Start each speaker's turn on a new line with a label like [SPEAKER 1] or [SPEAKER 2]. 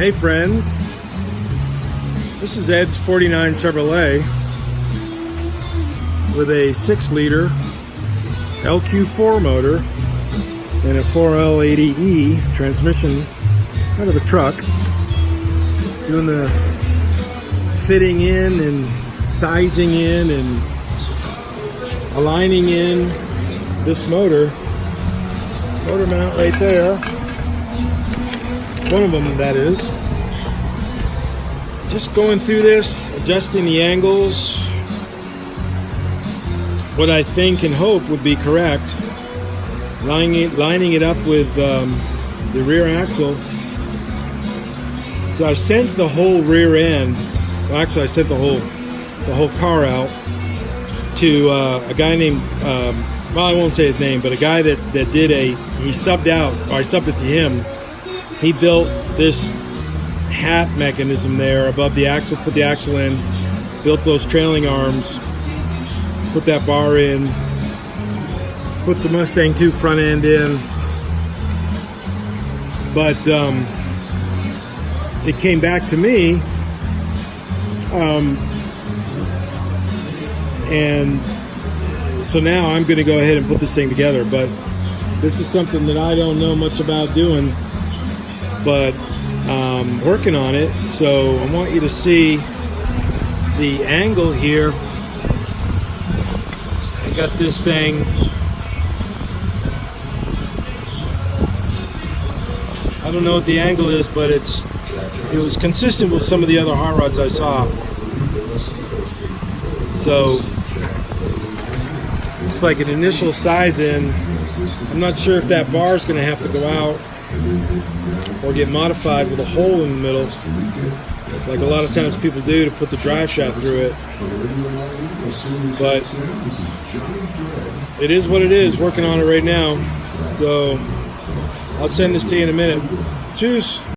[SPEAKER 1] Hey friends, this is Ed's 49 Chevrolet with a 6-liter LQ4 motor and a 4L80E transmission, kind of a truck. Doing the fitting in and sizing in and aligning in this motor mount right there. One of them, that is. Just going through this, adjusting the angles, what I think and hope would be correct, lining it up with the rear axle. So I sent the whole rear end, well actually I sent the whole car out to a guy named, well I won't say his name, but a guy that did he subbed out, or I subbed it to him. He built this hat mechanism there above the axle, put the axle in, built those trailing arms, put that bar in, put the Mustang 2 front end in. But it came back to me, and so now I'm going to go ahead and put this thing together. But this is something that I don't know much about doing, but working on it. So I want you to see the angle here. I got this thing, I don't know what the angle is, but it was consistent with some of the other hot rods I saw. So it's like an initial size in. I'm not sure if that bar is going to have to go out or get modified with a hole in the middle, like a lot of times people do, to put the drive shaft through it. But it is what it is, working on it right now. So I'll send this to you in a minute. Cheers.